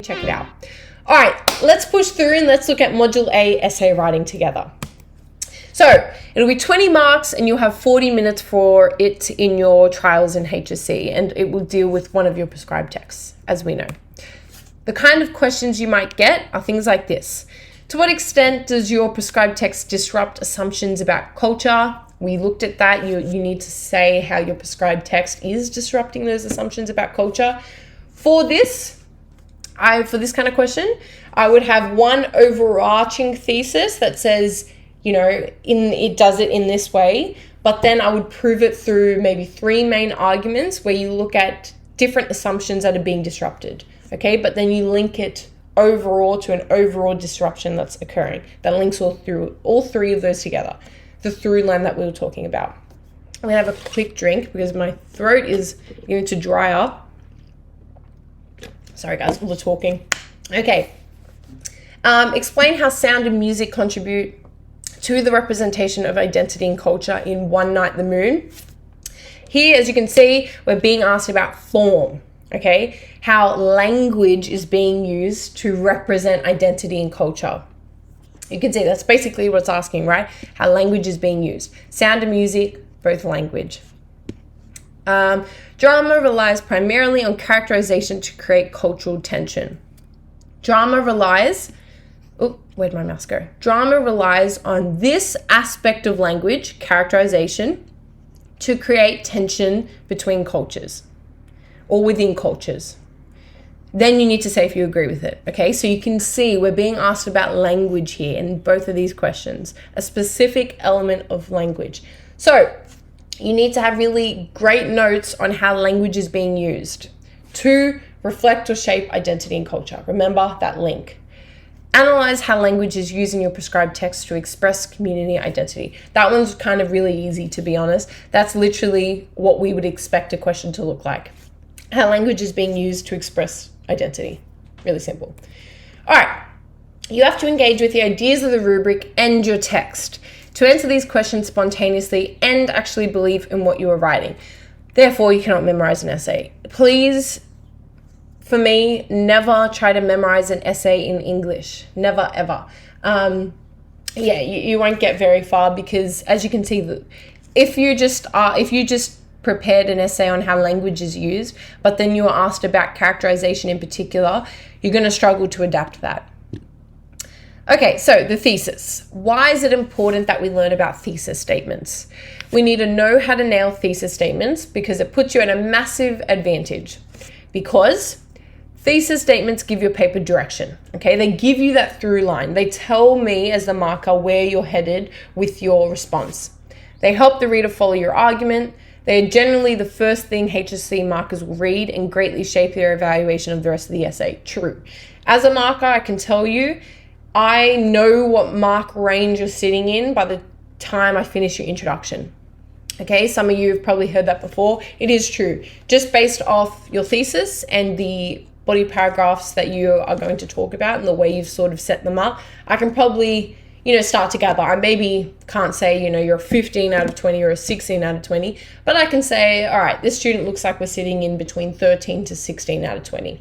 check it out. All right, let's push through and let's look at Module A, essay writing together. So it'll be 20 marks and you'll have 40 minutes for it in your trials in HSC, and it will deal with one of your prescribed texts, as we know. The kind of questions you might get are things like this. To what extent does your prescribed text disrupt assumptions about culture? We looked at that. You need to say how your prescribed text is disrupting those assumptions about culture. For this kind of question, I would have one overarching thesis that says, it does it in this way, but then I would prove it through maybe 3 main arguments where you look at different assumptions that are being disrupted, okay? But then you link it overall to an overall disruption that's occurring that links all 3 of those together, the through line that we were talking about. I'm gonna have a quick drink because my throat is going to dry up. Sorry guys, all the talking. Okay. Explain how sound and music contribute to the representation of identity and culture in One Night the Moon. Here, as you can see, we're being asked about form, okay? How language is being used to represent identity and culture. You can see that's basically what it's asking, right? How language is being used. Sound and music, both language. Drama relies primarily on characterization to create cultural tension. Drama relies on this aspect of language, characterization, to create tension between cultures or within cultures. Then you need to say if you agree with it, okay? So you can see we're being asked about language here in both of these questions, a specific element of language. So you need to have really great notes on how language is being used to reflect or shape identity and culture. Remember that link. Analyze how language is used in your prescribed text to express community identity. That one's kind of really easy, to be honest. That's literally what we would expect a question to look like. How language is being used to express identity. Really simple. All right. You have to engage with the ideas of the rubric and your text to answer these questions spontaneously and actually believe in what you are writing. Therefore, you cannot memorize an essay. Please, for me, never try to memorize an essay in English. Never, ever. You won't get very far because, as you can see, if you just prepared an essay on how language is used, but then you were asked about characterization in particular, you're going to struggle to adapt that. Okay, so the thesis. Why is it important that we learn about thesis statements? We need to know how to nail thesis statements because it puts you at a massive advantage. Because thesis statements give your paper direction, okay? They give you that through line. They tell me as the marker where you're headed with your response. They help the reader follow your argument. They are generally the first thing HSC markers will read and greatly shape their evaluation of the rest of the essay. True. As a marker, I can tell you, I know what mark range you're sitting in by the time I finish your introduction. Okay, some of you have probably heard that before. It is true. Just based off your thesis and the body paragraphs that you are going to talk about and the way you've sort of set them up, I can probably, start to gather. I maybe can't say, you're a 15 out of 20 or a 16 out of 20, but I can say, all right, this student looks like we're sitting in between 13 to 16 out of 20.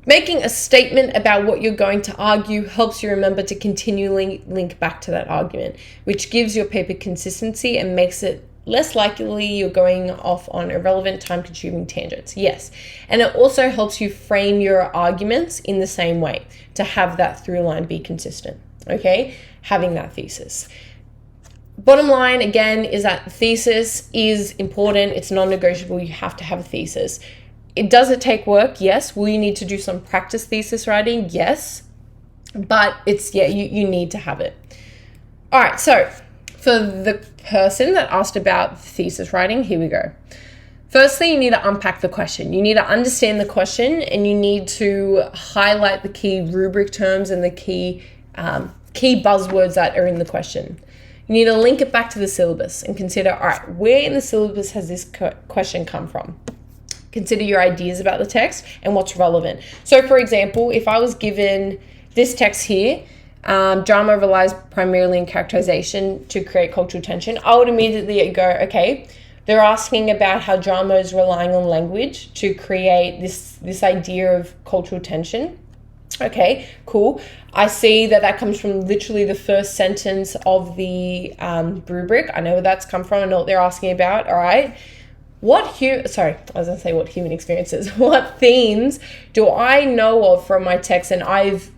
Making a statement about what you're going to argue helps you remember to continually link back to that argument, which gives your paper consistency and makes it less likely you're going off on irrelevant, time-consuming tangents. Yes, and it also helps you frame your arguments in the same way to have that through line be consistent, okay? Having that thesis. Bottom line, again, is that the thesis is important. It's non-negotiable. You have to have a thesis. Does it take work? Yes. Will you need to do some practice thesis writing? Yes. But you need to have it. All right, so for the person that asked about thesis writing, here we go. Firstly, you need to unpack the question. You need to understand the question and you need to highlight the key rubric terms and the key buzzwords that are in the question. You need to link it back to the syllabus and consider, all right, where in the syllabus has this question come from? Consider your ideas about the text and what's relevant. So for example, if I was given this text here, drama relies primarily on characterization to create cultural tension, I would immediately go, okay, They're asking about how drama is relying on language to create this idea of cultural tension. Okay, cool. I see that comes from literally the first sentence of the rubric. I know where that's come from. I know what they're asking about. All right. What human experiences, what themes do I know of from my text and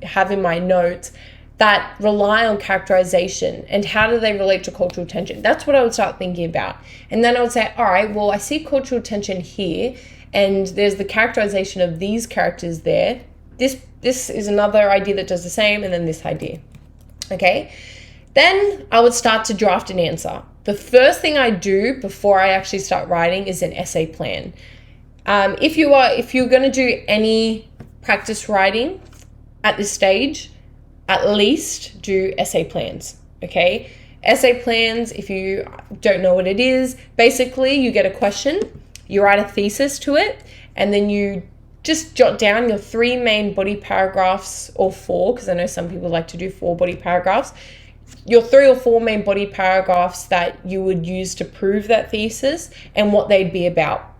have in my notes that rely on characterization, and how do they relate to cultural tension? That's what I would start thinking about. And then I would say, all right, well, I see cultural tension here, and there's the characterization of these characters there. This is another idea that does the same, and then this idea. Okay? Then I would start to draft an answer. The first thing I do before I actually start writing is an essay plan. If you're going to do any practice writing at this stage, at least do essay plans, okay? Essay plans, if you don't know what it is, basically you get a question, you write a thesis to it, and then you just jot down your 3 main body paragraphs, or 4, because I know some people like to do 4 body paragraphs, your 3 or 4 main body paragraphs that you would use to prove that thesis and what they'd be about.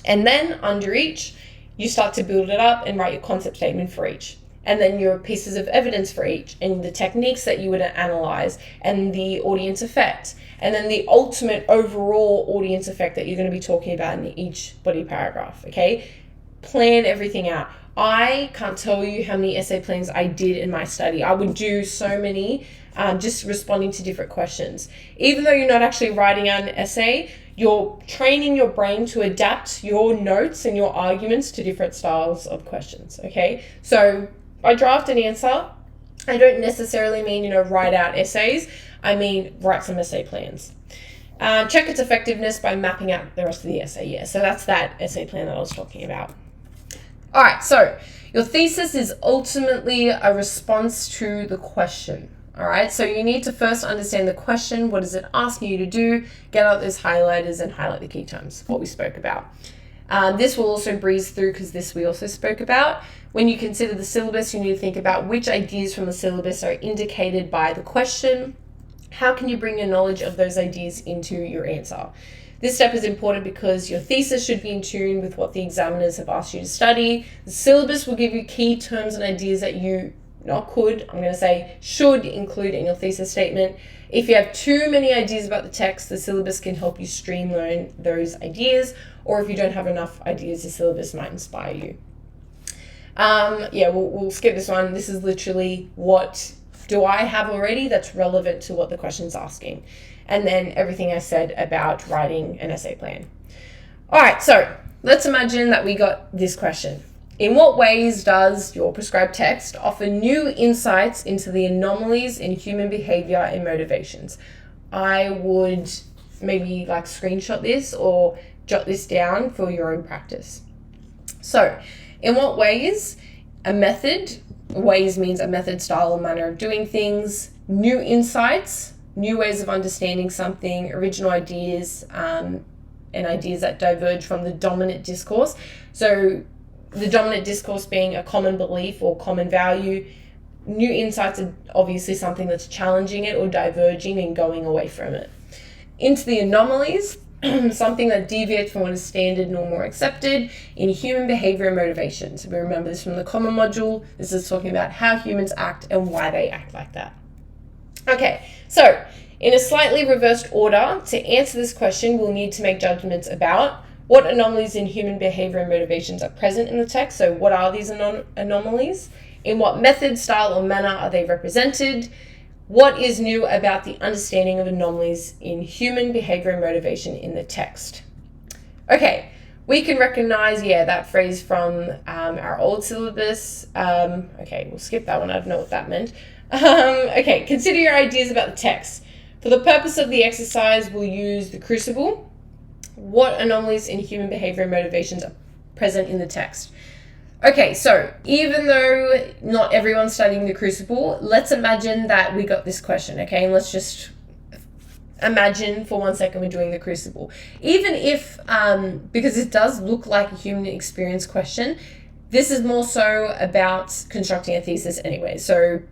And then under each, you start to build it up and write your concept statement for each. And then your pieces of evidence for each, and the techniques that you would analyze, and the audience effect. And then the ultimate overall audience effect that you're going to be talking about in each body paragraph, okay? Plan everything out. I can't tell you how many essay plans I did in my study. I would do so many, just responding to different questions. Even though you're not actually writing out an essay, you're training your brain to adapt your notes and your arguments to different styles of questions, okay? So I draft an answer. I don't necessarily mean, write out essays. I mean, write some essay plans. Check its effectiveness by mapping out the rest of the essay. Yeah, so that's that essay plan that I was talking about. All right, so your thesis is ultimately a response to the question. All right, so you need to first understand the question. What is it asking you to do? Get out those highlighters and highlight the key terms, what we spoke about. This will also breeze through because this we also spoke about. When you consider the syllabus, you need to think about which ideas from the syllabus are indicated by the question. How can you bring your knowledge of those ideas into your answer? This step is important because your thesis should be in tune with what the examiners have asked you to study. The syllabus will give you key terms and ideas that you should include in your thesis statement. If you have too many ideas about the text, the syllabus can help you streamline those ideas, or if you don't have enough ideas, the syllabus might inspire you. We'll skip this one. This is literally what do I have already that's relevant to what the question's asking. And then everything I said about writing an essay plan. All right, so let's imagine that we got this question. In what ways does your prescribed text offer new insights into the anomalies in human behavior and motivations? I would maybe screenshot this or jot this down for your own practice. So, in what ways? A method. Ways means a method, style, or manner of doing things. New insights, new ways of understanding something, original ideas, and ideas that diverge from the dominant discourse. So, the dominant discourse being a common belief or common value. New insights are obviously something that's challenging it or diverging and going away from it. Into the anomalies, something that deviates from what is standard, normal, or accepted in human behavior and motivations. We remember this from the common module. This is talking about how humans act and why they act like that. Okay, so in a slightly reversed order, to answer this question, we'll need to make judgments about what anomalies in human behavior and motivations are present in the text. So what are these anomalies? In what method, style, or manner are they represented? What is new about the understanding of anomalies in human behavior and motivation in the text? Okay, we can recognize, that phrase from our old syllabus. Okay, we'll skip that one. I don't know what that meant. Okay, consider your ideas about the text. For the purpose of the exercise, we'll use the crucible. What anomalies in human behavior and motivations are present in the text? Okay, so even though not everyone's studying the crucible, let's imagine that we got this question, okay? And let's just imagine for 1 second we're doing the crucible. Even if, because it does look like a human experience question, this is more so about constructing a thesis anyway. So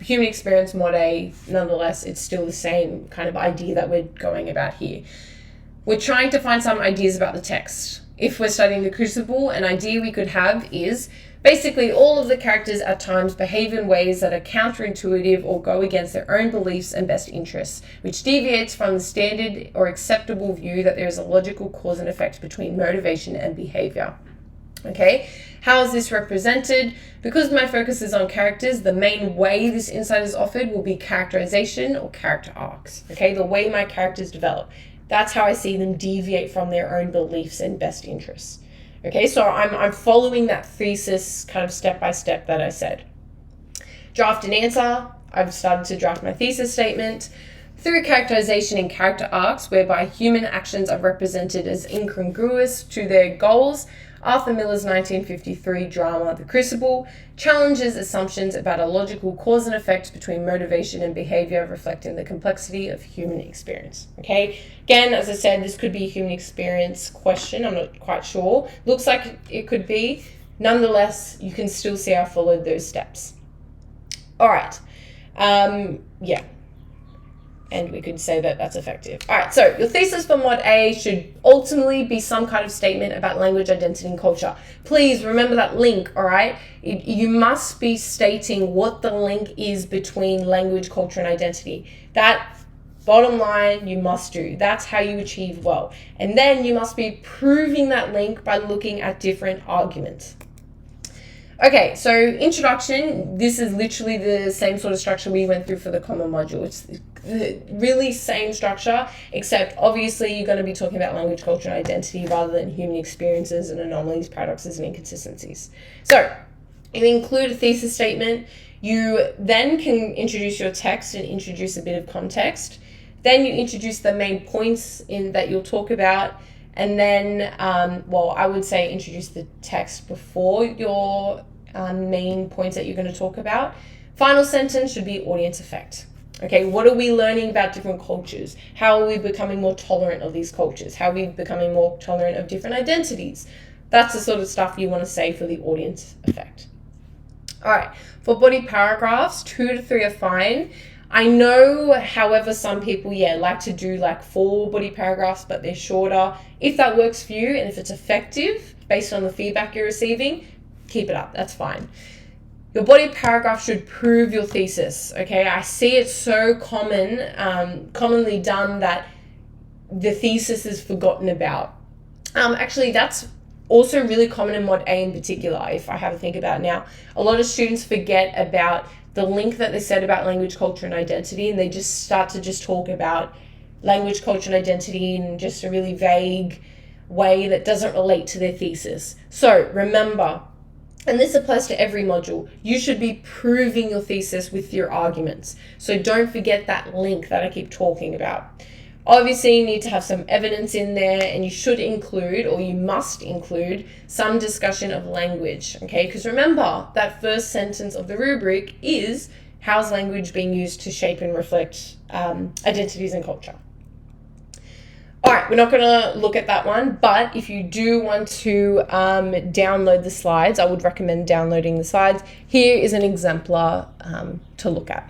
human experience mod A, nonetheless, it's still the same kind of idea that we're going about here. we're trying to find some ideas about the text. If we're studying the Crucible, an idea we could have is basically all of the characters at times behave in ways that are counterintuitive or go against their own beliefs and best interests, which deviates from the standard or acceptable view that there is a logical cause and effect between motivation and behavior. Okay, how is this represented? Because my focus is on characters, the main way this insight is offered will be characterization or character arcs. Okay, the way my characters develop. That's how I see them deviate from their own beliefs and best interests. Okay, so I'm following that thesis kind of step by step that I said. Draft and answer. I've started to draft my thesis statement. Through characterization and character arcs, whereby human actions are represented as incongruous to their goals, Arthur Miller's 1953 drama, The Crucible, challenges assumptions about a logical cause and effect between motivation and behavior, reflecting the complexity of human experience. Okay, again, as I said, this could be a human experience question. I'm not quite sure. Looks like it could be. Nonetheless, you can still see I followed those steps. All right. Yeah. And we could say that that's effective. All right, so your thesis for Mod A should ultimately be some kind of statement about language, identity, and culture. Please remember that link, all right? You must be stating what the link is between language, culture, and identity. That, bottom line, you must do. That's how you achieve well. And then you must be proving that link by looking at different arguments. Okay, so introduction, this is literally the same sort of structure we went through for the common module. It's the really same structure, except obviously you're going to be talking about language, culture, and identity rather than human experiences and anomalies, paradoxes, and inconsistencies. So you include a thesis statement. You then can introduce your text and introduce a bit of context. Then you introduce the main points that you'll talk about. And then, I would say introduce the text before your main points that you're going to talk about. Final sentence should be audience effect. Okay, what are we learning about different cultures? How are we becoming more tolerant of these cultures? How are we becoming more tolerant of different identities? That's the sort of stuff you want to say for the audience effect. All right, for body paragraphs, 2 to 3 are fine. I know, however, some people, like to do like 4 body paragraphs, but they're shorter. If that works for you and if it's effective based on the feedback you're receiving, keep it up. That's fine. Your body paragraph should prove your thesis. Okay, I see it so commonly done that the thesis is forgotten about. Actually, that's also really common in Mod A in particular. If I have to think about it now, a lot of students forget about the link that they said about language, culture, and identity, and they just start to just talk about language, culture, and identity in just a really vague way that doesn't relate to their thesis. So remember, and this applies to every module, you should be proving your thesis with your arguments. So don't forget that link that I keep talking about. Obviously, you need to have some evidence in there, and you should include, or you must include, some discussion of language, okay? Because remember, that first sentence of the rubric is, how's language being used to shape and reflect identities and culture? All right, we're not going to look at that one, but if you do want to download the slides, I would recommend downloading the slides. Here is an exemplar to look at.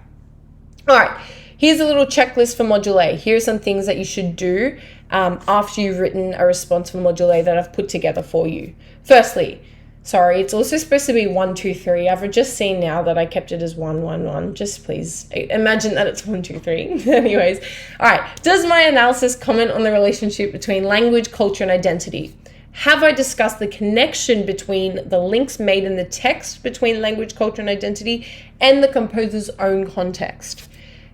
All right. Here's a little checklist for Module A. Here are some things that you should do after you've written a response for Module A that I've put together for you. Firstly, it's also supposed to be 1, 2, 3. I've just seen now that I kept it as 1, 1, 1. Just please imagine that it's 1, 2, 3. Anyways, all right. Does my analysis comment on the relationship between language, culture, and identity? Have I discussed the connection between the links made in the text between language, culture, and identity and the composer's own context?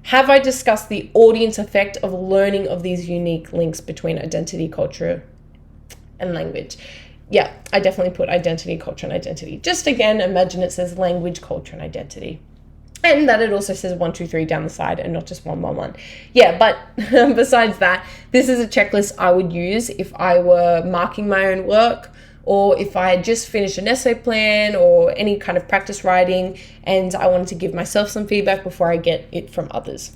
Have I discussed the audience effect of learning of these unique links between identity, culture, and language? Yeah, I definitely put identity, culture, and identity. Just again, imagine it says language, culture, and identity. And that it also says 1, 2, 3 down the side and not just 1, 1, 1. Yeah, but besides that, this is a checklist I would use if I were marking my own work, or if I had just finished an essay plan or any kind of practice writing and I wanted to give myself some feedback before I get it from others.